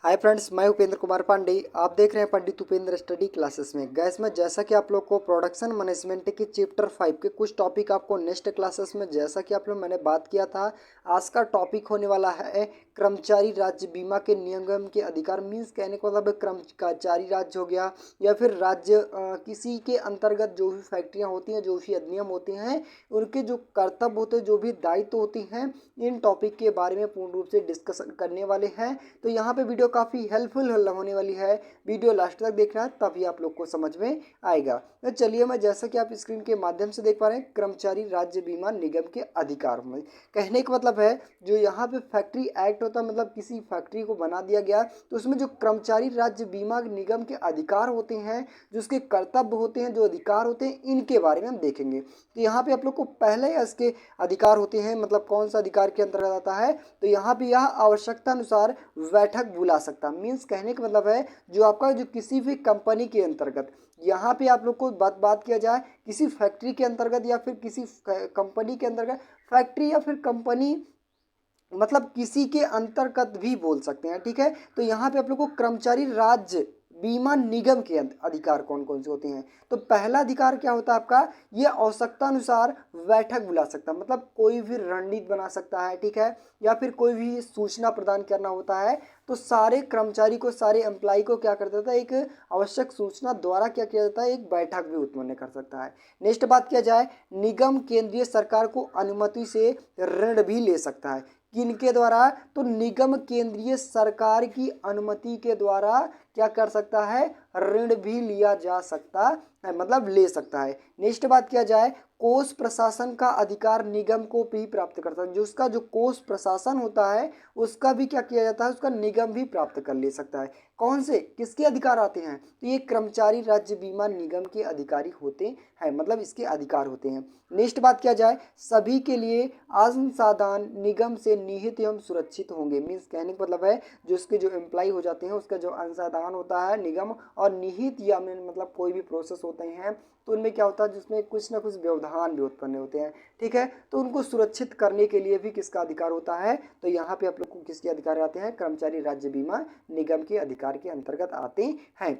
Hi friends, मैं उपेंद्र कुमार पांडे। आप देख रहे हैं पंडित उपेंद्र स्टडी क्लासेस में। गैस में जैसा कि आप लोग को प्रोडक्शन मैनेजमेंट के चैप्टर 5 के कुछ टॉपिक आपको नेक्स्ट क्लासेस में, जैसा कि आप लोग मैंने बात किया था, आज का टॉपिक होने वाला है कर्मचारी राज्य बीमा के निगम के अधिकार। मीन्स कहने का मतलब कर्मचारी राज्य हो गया या फिर राज्य किसी के अंतर्गत जो भी फैक्ट्रियाँ होती हैं, जो भी अधिनियम होते हैं, उनके जो कर्तव्य होते हैं, जो भी दायित्व होती हैं, इन टॉपिक के बारे में पूर्ण रूप से डिस्कशन करने वाले हैं। तो यहाँ पे वीडियो काफ़ी हेल्पफुल होने वाली है। वीडियो लास्ट तक देखना, तभी आप लोग को समझ में आएगा। तो चलिए, मैं जैसा कि आप स्क्रीन के माध्यम से देख पा रहे हैं, कर्मचारी राज्य बीमा निगम के अधिकार में कहने का मतलब है, जो यहाँ पे फैक्ट्री एक्ट होता है, मतलब किसी फैक्ट्री को बना दिया गया, तो उसमें जो कर्मचारी राज्य बीमा निगम के अधिकार होते हैं, जो उसके कर्तव्य होते हैं, जो अधिकार होते हैं, इनके बारे में हम देखेंगे। तो यहाँ पे आप लोग को पहले इसके अधिकार होते हैं, मतलब कौन सा अधिकार के अंतर्गत आता है, तो यहाँ पे यह आवश्यकता अनुसार बैठक बुला सकता। मीन्स कहने का मतलब है, जो आपका जो किसी भी कंपनी के अंतर्गत, यहाँ पे आप लोग को बात किया जाए किसी फैक्ट्री के अंतर्गत या फिर किसी कंपनी के अंतर्गत, फैक्ट्री या फिर कंपनी मतलब किसी के अंतर्गत भी बोल सकते हैं, ठीक है। तो यहाँ पे आप लोग को कर्मचारी राज्य बीमा निगम के अधिकार कौन कौन से होते हैं। तो पहला अधिकार क्या होता है आपका, ये आवश्यकता अनुसार बैठक बुला सकता है, मतलब कोई भी रणनीति बना सकता है, ठीक है, या फिर कोई भी सूचना प्रदान करना होता है, तो सारे कर्मचारी को, सारे एम्प्लॉय को क्या कर देता है, एक आवश्यक सूचना द्वारा क्या किया जाता है, एक बैठक भी उत्पन्न कर सकता है। नेक्स्ट बात किया जाए, निगम केंद्रीय सरकार को अनुमति से ऋण भी ले सकता है। किनके द्वारा, तो निगम केंद्रीय सरकार की अनुमति के द्वारा क्या कर सकता है, ऋण भी लिया जा सकता है, मतलब ले सकता है। नेक्स्ट बात किया जाए, कोष प्रशासन का अधिकार निगम को भी प्राप्त करता है। जो उसका जो कोष प्रशासन होता है, उसका भी क्या किया जाता है, उसका निगम भी प्राप्त कर ले सकता है। कौन से, किसके अधिकार आते हैं, तो ये कर्मचारी राज्य बीमा निगम के अधिकारी होते हैं, मतलब इसके अधिकार होते हैं। नेक्स्ट बात किया जाए, सभी के लिए अंशदान निगम से निहित एवं सुरक्षित होंगे। मीन्स कहने का मतलब है, जो उसके जो एम्प्लॉय हो जाते हैं, उसका जो अंशदान होता है निगम और निहित, या मतलब कोई भी प्रोसेस होते हैं, तो उनमें क्या होता है, जिसमें कुछ ना कुछ व्यवधान भी उत्पन्न होते हैं, ठीक है। तो उनको सुरक्षित करने के लिए भी किसका अधिकार होता है, तो यहाँ पे आप लोग को किसके अधिकार आते हैं, कर्मचारी राज्य बीमा निगम के अधिकार के अंतर्गत आते हैं।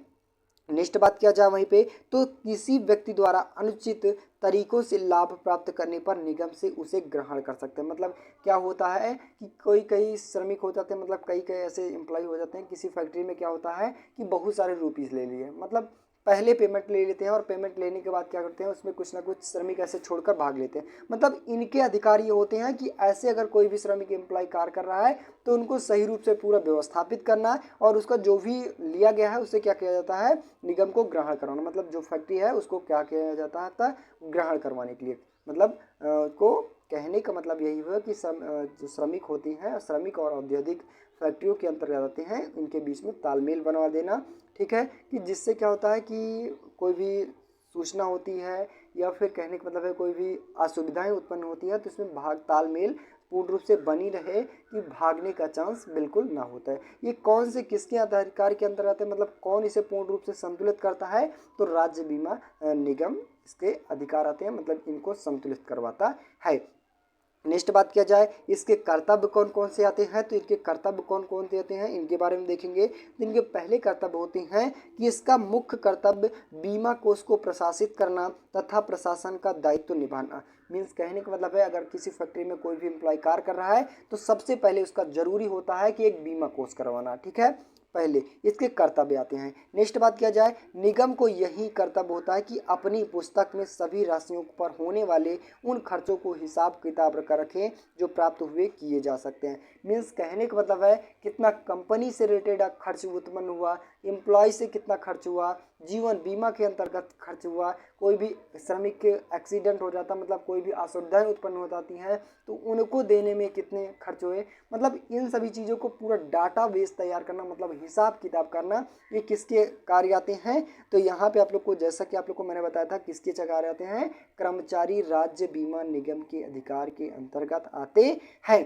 नेक्स्ट बात किया जाए वहीं पे, तो किसी व्यक्ति द्वारा अनुचित तरीकों से लाभ प्राप्त करने पर निगम से उसे ग्रहण कर सकते हैं। मतलब क्या होता है कि कोई कई श्रमिक हो जाते हैं, मतलब कई कई ऐसे एम्प्लॉय हो जाते हैं किसी फैक्ट्री में, क्या होता है कि बहुत सारे रुपीज़ ले लिए, मतलब पहले पेमेंट ले लेते हैं और पेमेंट लेने के बाद क्या करते हैं, उसमें कुछ ना कुछ श्रमिक ऐसे छोड़कर भाग लेते हैं। मतलब इनके अधिकार ये होते हैं कि ऐसे अगर कोई भी श्रमिक एम्प्लॉय कार्य कर रहा है, तो उनको सही रूप से पूरा व्यवस्थापित करना, और उसका जो भी लिया गया है उसे क्या किया जाता है, निगम को ग्रहण करवाना। मतलब जो फैक्ट्री है उसको क्या किया जाता है, ग्रहण करवाने के लिए, मतलब को कहने का मतलब यही हुआ कि जो श्रमिक होती हैं, श्रमिक और औद्योगिक फैक्ट्रियों के अंतर्गत आते हैं, इनके बीच में तालमेल बनवा देना, ठीक है, कि जिससे क्या होता है कि कोई भी सूचना होती है या फिर कहने का मतलब है कोई भी असुविधाएं उत्पन्न होती है, तो इसमें तालमेल पूर्ण रूप से बनी रहे कि भागने का चांस बिल्कुल ना होता है। ये कौन से किसके अधिकार के अंतर्गत है, मतलब कौन इसे पूर्ण रूप से संतुलित करता है, तो राज्य बीमा निगम इसके अधिकार आते हैं, मतलब इनको संतुलित करवाता है। नेक्स्ट बात किया जाए, इसके कर्तव्य कौन कौन से आते हैं, तो इनके कर्तव्य कौन कौन से आते हैं, इनके बारे में देखेंगे। इनके पहले कर्तव्य होते हैं कि इसका मुख्य कर्तव्य बीमा कोष को प्रशासित करना तथा प्रशासन का दायित्व निभाना। मीन्स कहने का मतलब है, अगर किसी फैक्ट्री में कोई भी एम्प्लॉय कार्य कर रहा है, तो सबसे पहले उसका जरूरी होता है कि एक बीमा कोष करवाना, ठीक है, पहले इसके कर्तव्य आते हैं। नेक्स्ट बात किया जाए, निगम को यही कर्तव्य होता है कि अपनी पुस्तक में सभी राशियों पर होने वाले उन खर्चों को हिसाब किताब कर रखें जो प्राप्त हुए किए जा सकते हैं। मीन्स कहने का मतलब है, कितना कंपनी से रिलेटेड खर्च उत्पन्न हुआ, एम्प्लॉय से कितना खर्च हुआ, जीवन बीमा के अंतर्गत खर्च हुआ, कोई भी श्रमिक के एक्सीडेंट हो जाता, मतलब कोई भी असुविधाएं उत्पन्न हो जाती हैं, तो उनको देने में कितने खर्च हुए, मतलब इन सभी चीज़ों को पूरा डाटा बेस तैयार करना, मतलब हिसाब किताब करना, ये किसके कार्य आते हैं, तो यहाँ पे आप लोग को, जैसा कि आप लोग को मैंने बताया था, किसके कार्य आते हैं, कर्मचारी राज्य बीमा निगम के अधिकार के अंतर्गत आते हैं।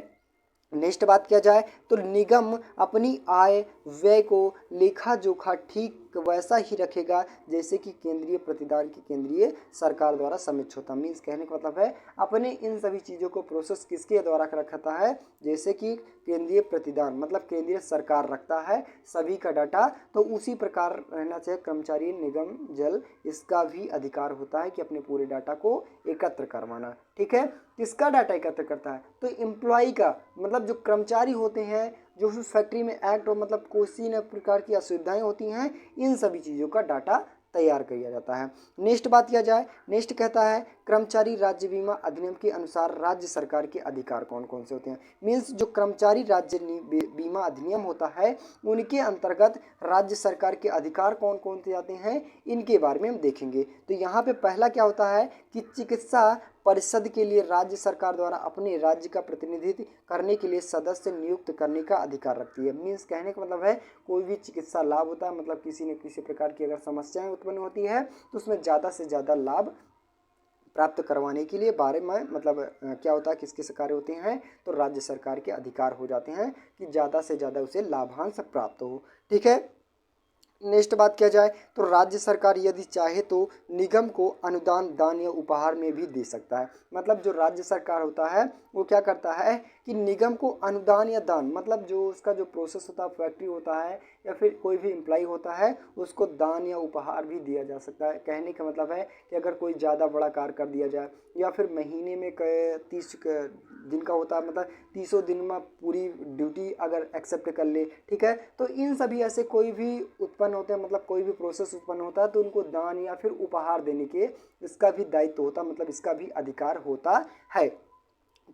नेक्स्ट बात किया जाए, तो निगम अपनी आय व्यय को लेखा जोखा ठीक वैसा ही रखेगा जैसे कि केंद्रीय प्रतिदान की केंद्रीय सरकार द्वारा समझौता। मीन्स कहने का मतलब है अपने इन सभी चीज़ों को प्रोसेस किसके द्वारा रखता है, जैसे कि केंद्रीय प्रतिदान मतलब केंद्रीय सरकार रखता है सभी का डाटा, तो उसी प्रकार रहना चाहिए कर्मचारी निगम जल, इसका भी अधिकार होता है कि अपने पूरे डाटा को एकत्र करवाना। ठीक है, किसका डाटा एकत्र करता है, तो एम्प्लॉय का, मतलब जो कर्मचारी होते हैं जो उस फैक्ट्री में एक्ट हो, मतलब किसी न प्रकार की असुविधाएं होती हैं, इन सभी चीज़ों का डाटा तैयार किया जाता है। नेक्स्ट बात किया जाए, नेक्स्ट कहता है कर्मचारी राज्य बीमा अधिनियम के अनुसार राज्य सरकार के अधिकार कौन कौन से होते हैं। मीन्स जो कर्मचारी राज्य बीमा अधिनियम होता है उनके अंतर्गत राज्य सरकार के अधिकार कौन कौन से आते हैं, इनके बारे में हम देखेंगे। तो यहाँ पे पहला क्या होता है कि चिकित्सा परिषद के लिए राज्य सरकार द्वारा अपने राज्य का प्रतिनिधित्व करने के लिए सदस्य नियुक्त करने का अधिकार रखती है। मीन्स कहने का मतलब है कोई भी चिकित्सा लाभ होता है, मतलब किसी न किसी प्रकार की अगर समस्याएं उत्पन्न होती है तो उसमें ज़्यादा से ज़्यादा लाभ प्राप्त करवाने के लिए बारे में मतलब क्या होता है, किसके सरकार होते हैं, तो राज्य सरकार के अधिकार हो जाते हैं कि ज़्यादा से ज़्यादा उसे लाभांश प्राप्त हो। ठीक है, नेक्स्ट बात किया जाए तो राज्य सरकार यदि चाहे तो निगम को अनुदान दान या उपहार में भी दे सकता है। मतलब जो राज्य सरकार होता है वो क्या करता है कि निगम को अनुदान या दान, मतलब जो उसका जो प्रोसेस होता है, फैक्ट्री होता है या फिर कोई भी एम्प्लॉय होता है, उसको दान या उपहार भी दिया जा सकता है। कहने का मतलब है कि अगर कोई ज़्यादा बड़ा कार्य कर दिया जाए या फिर महीने में 30 दिन का होता है, मतलब 30 दिन में पूरी ड्यूटी अगर एक्सेप्ट कर ले, ठीक है, तो इन सभी ऐसे कोई भी उत्पन्न होते हैं, मतलब कोई भी प्रोसेस उत्पन्न होता है तो उनको दान या फिर उपहार देने के इसका भी दायित्व होता है, मतलब इसका भी अधिकार होता है।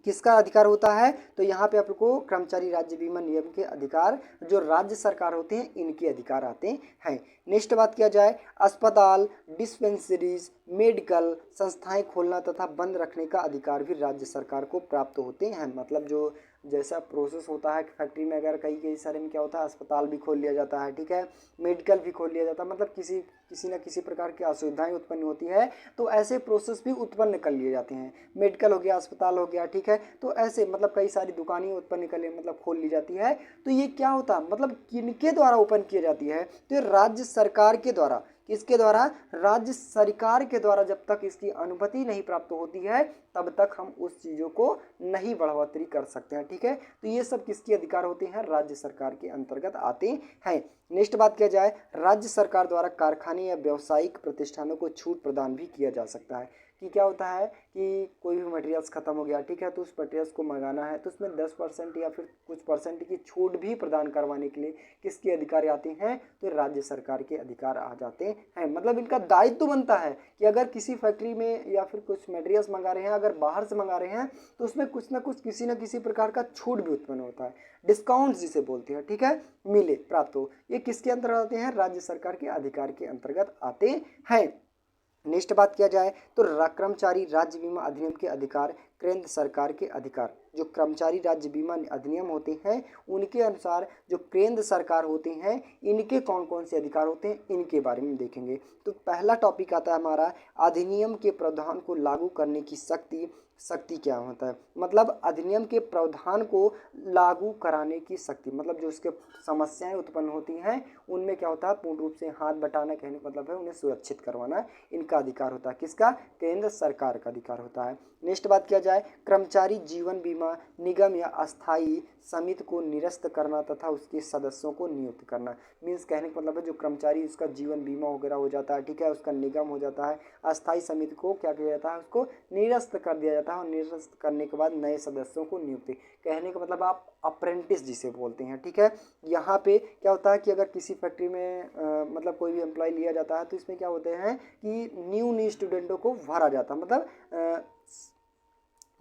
किसका अधिकार होता है, तो यहाँ पे आपको कर्मचारी राज्य बीमा नियम के अधिकार जो राज्य सरकार होते हैं इनके अधिकार आते हैं। नेक्स्ट बात किया जाए, अस्पताल, डिस्पेंसरीज, मेडिकल संस्थाएं खोलना तथा बंद रखने का अधिकार भी राज्य सरकार को प्राप्त होते हैं। मतलब जो जैसा प्रोसेस होता है फैक्ट्री में, अगर कई सारे में क्या होता है, अस्पताल भी खोल लिया जाता है, ठीक है, मेडिकल भी खोल लिया जाता है, मतलब किसी न किसी प्रकार की असुविधाएं उत्पन्न होती है तो ऐसे प्रोसेस भी उत्पन्न कर लिए जाते हैं। मेडिकल हो गया, अस्पताल हो गया, ठीक है, तो ऐसे मतलब कई सारी दुकानें उत्पन्न कर मतलब खोल ली जाती है। तो ये क्या होता है, मतलब किनके द्वारा ओपन की जाती है, तो ये राज्य सरकार के द्वारा। किसके द्वारा, राज्य सरकार के द्वारा। जब तक इसकी अनुमति नहीं प्राप्त होती है तब तक हम उस चीज़ों को नहीं बढ़ोतरी कर सकते हैं। ठीक है, तो ये सब किसके अधिकार होते हैं, राज्य सरकार के अंतर्गत आते हैं। नेक्स्ट बात किया जाए, राज्य सरकार द्वारा कारखाने या व्यावसायिक प्रतिष्ठानों को छूट प्रदान भी किया जा सकता है। कि क्या होता है कि कोई भी मटेरियल्स खत्म हो गया, ठीक है, तो उस मटेरियल्स को मंगाना है तो उसमें 10% या फिर कुछ परसेंट की छूट भी प्रदान करवाने के लिए किसके अधिकार आते हैं, तो राज्य सरकार के अधिकार आ जाते हैं। मतलब इनका दायित्व बनता है कि अगर किसी फैक्ट्री में या फिर कुछ मटेरियल्स मंगा रहे हैं, अगर बाहर से मंगा रहे हैं तो उसमें कुछ ना कुछ किसी न किसी प्रकार का छूट भी उत्पन्न होता है, डिस्काउंट जिसे बोलते हैं, ठीक है, मिले प्राप्त हो। ये किसके अंतर्गत आते हैं, राज्य सरकार के अधिकार के अंतर्गत आते हैं। नेक्स्ट बात किया जाए तो कर्मचारी राज्य बीमा अधिनियम के अधिकार, केंद्र सरकार के अधिकार। जो कर्मचारी राज्य बीमा अधिनियम होते हैं उनके अनुसार जो केंद्र सरकार होते हैं इनके कौन कौन से अधिकार होते हैं, इनके बारे में देखेंगे। तो पहला टॉपिक आता है हमारा, अधिनियम के प्रावधान को लागू करने की शक्ति क्या होता है। मतलब अधिनियम के प्रावधान को लागू कराने की शक्ति, मतलब जो उसके समस्याएं उत्पन्न होती हैं उनमें क्या होता है, पूर्ण रूप से हाथ बटाना, कहने का मतलब है उन्हें सुरक्षित करवाना, इनका अधिकार होता है। किसका, केंद्र सरकार का अधिकार होता है। नेक्स्ट बात किया जाए, कर्मचारी जीवन बीमा निगम या अस्थायी समिति को निरस्त करना तथा उसके सदस्यों को नियुक्त करना। मीन्स कहने का मतलब है जो कर्मचारी उसका जीवन बीमा वगैरह हो जाता है, ठीक है, उसका निगम हो जाता है, अस्थायी समिति को क्या किया जाता है, उसको निरस्त कर दिया जाता है और निरस्त करने के बाद नए सदस्यों को नियुक्ति, कहने का मतलब आप अप्रेंटिस जिसे बोलते हैं। ठीक है, यहाँ पे क्या होता है कि अगर किसी फैक्ट्री में मतलब कोई भी एम्प्लॉय लिया जाता है तो इसमें क्या होते हैं कि न्यू स्टूडेंटों को भरा जाता है, मतलब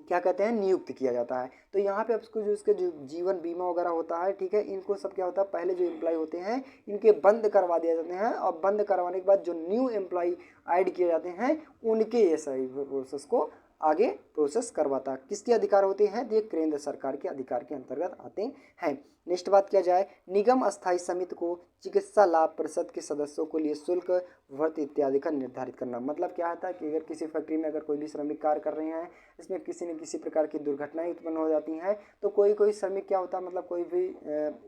क्या कहते हैं, नियुक्त किया जाता है। तो यहाँ पे आपको जो इसके जो जीवन बीमा वगैरह होता है, ठीक है, इनको सब क्या होता है, पहले जो एम्प्लॉय होते हैं इनके बंद करवा दिए जाते हैं और बंद करवाने के बाद जो न्यू एम्प्लॉय ऐड किए जाते हैं उनके ये सही प्रोसेस को आगे प्रोसेस करवाता है। किसके अधिकार होते हैं, ये केंद्र सरकार के अधिकार के अंतर्गत आते हैं। नेक्स्ट बात किया जाए, निगम अस्थायी समिति को चिकित्सा लाभ परिषद के सदस्यों के लिए शुल्क भर्ती इत्यादि का निर्धारित करना। मतलब क्या होता है कि अगर किसी फैक्ट्री में अगर कोई भी श्रमिक कार्य कर रहे हैं, इसमें किसी न किसी प्रकार की दुर्घटनाएं उत्पन्न हो जाती हैं, तो कोई कोई श्रमिक क्या होता है, मतलब कोई भी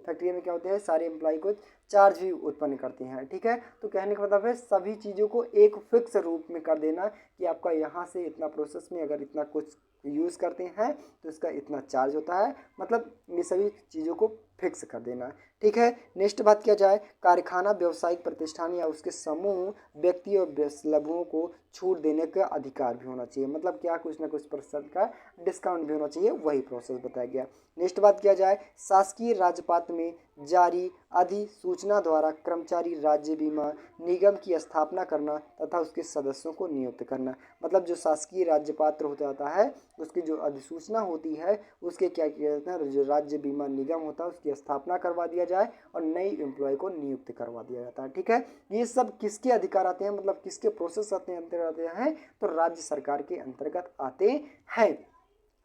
फैक्ट्री में क्या होते हैं, सारे एम्प्लॉय को चार्ज भी उत्पन्न करती हैं। ठीक है, तो कहने का मतलब है सभी चीज़ों को एक फिक्स रूप में कर देना कि आपका यहाँ से इतना प्रोसेस में अगर इतना कुछ यूज़ करते हैं तो इसका इतना चार्ज होता है, मतलब ये सभी चीज़ों को फिक्स कर देना। ठीक है, नेक्स्ट बात किया जाए, कारखाना व्यावसायिक प्रतिष्ठान या उसके समूह व्यक्ति और समूहों को छूट देने का अधिकार भी होना चाहिए। मतलब क्या, कुछ ना कुछ प्रतिशत का डिस्काउंट भी होना चाहिए, वही प्रोसेस बताया गया। नेक्स्ट बात किया जाए, शासकीय राजपत्र में जारी अधिसूचना द्वारा कर्मचारी राज्य बीमा निगम की स्थापना करना तथा उसके सदस्यों को नियुक्त करना। मतलब जो शासकीय राज्यपत्र हो जाता है, उसकी जो अधिसूचना होती है, उसके क्या किया जाता है, जो राज्य बीमा निगम होता है उसकी स्थापना करवा दिया जाए और नई एम्प्लॉय को नियुक्त करवा दिया जाता है। ठीक है, ये सब किसके अधिकार आते हैं, मतलब किसके प्रोसेस आते हैं, अंतर्गत आते हैं, तो राज्य सरकार के अंतर्गत आते हैं।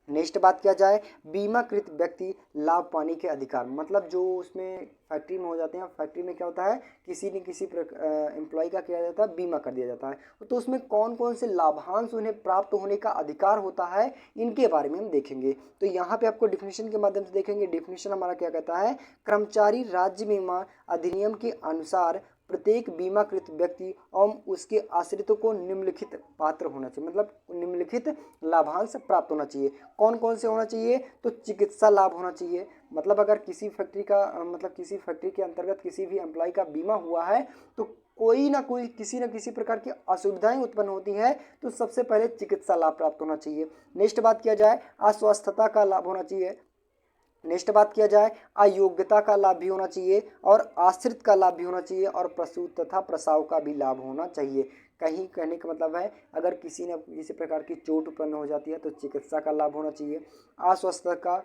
नेक्स्ट बात किया जाए, बीमाकृत व्यक्ति लाभ पाने के अधिकार। मतलब जो उसमें फैक्ट्री में हो जाते हैं, फैक्ट्री में क्या होता है, किसी न किसी एम्प्लॉय का किया जाता है, बीमा कर दिया जाता है, तो उसमें कौन कौन से लाभांश उन्हें प्राप्त होने का अधिकार होता है, इनके बारे में हम देखेंगे। तो यहाँ पे आपको डिफिनीशन के माध्यम से देखेंगे। डिफिनीशन हमारा क्या कहता है, कर्मचारी राज्य बीमा अधिनियम के अनुसार प्रत्येक बीमाकृत व्यक्ति एवं उसके आश्रितों को निम्नलिखित पात्र होना चाहिए। मतलब निम्नलिखित लाभांश प्राप्त होना चाहिए। कौन कौन से होना चाहिए, तो चिकित्सा लाभ होना चाहिए। मतलब अगर किसी फैक्ट्री का मतलब किसी फैक्ट्री के अंतर्गत किसी भी एम्प्लॉय का बीमा हुआ है, तो कोई ना कोई किसी न किसी प्रकार की असुविधाएं उत्पन्न होती हैं, तो सबसे पहले चिकित्सा लाभ प्राप्त होना चाहिए। नेक्स्ट बात किया जाए, अस्वस्थता का लाभ होना चाहिए। नेक्स्ट बात किया जाए, अयोग्यता का लाभ भी होना चाहिए और आश्रित का लाभ भी होना चाहिए और प्रसूत तथा प्रसाव का भी लाभ होना चाहिए। कहीं कहने का मतलब है, अगर किसी न किसी प्रकार की चोट उत्पन्न हो जाती है तो चिकित्सा का लाभ होना चाहिए। अस्वस्थता का,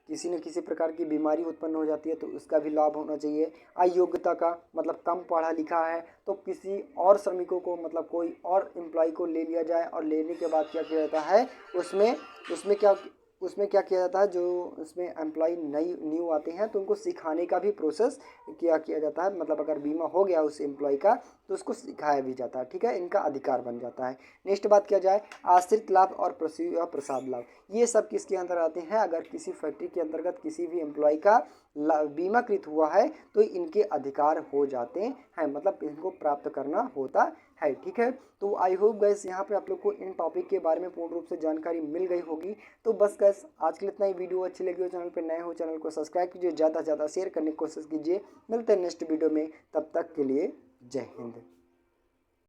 किसी न किसी प्रकार की बीमारी उत्पन्न हो जाती है तो उसका भी लाभ होना चाहिए। अयोग्यता का मतलब कम पढ़ा लिखा है तो किसी और श्रमिकों को, मतलब कोई और एम्प्लॉय को ले लिया जाए और लेने के बाद क्या किया जाता है, उसमें उसमें क्या किया जाता है, जो उसमें एम्प्लॉय न्यू आते हैं तो उनको सिखाने का भी प्रोसेस किया जाता है। मतलब अगर बीमा हो गया उस एम्प्लॉय का तो उसको सिखाया भी जाता है। ठीक है, इनका अधिकार बन जाता है। नेक्स्ट बात किया जाए, आश्रित लाभ और प्रसाद लाभ, ये सब किसके अंदर आते हैं, अगर किसी फैक्ट्री के अंतर्गत किसी भी एम्प्लॉय का बीमाकृत हुआ है तो इनके अधिकार हो जाते हैं, मतलब इनको प्राप्त करना होता है। ठीक है, तो आई होप गैस यहाँ पे आप लोग को इन टॉपिक के बारे में पूर्ण रूप से जानकारी मिल गई होगी। तो बस गैस आज के लिए इतना ही। वीडियो अच्छी लगी हो, चैनल पे नए हो, चैनल को सब्सक्राइब कीजिए, ज़्यादा से ज़्यादा शेयर करने की कोशिश कीजिए। मिलते हैं नेक्स्ट वीडियो में, तब तक के लिए जय हिंद।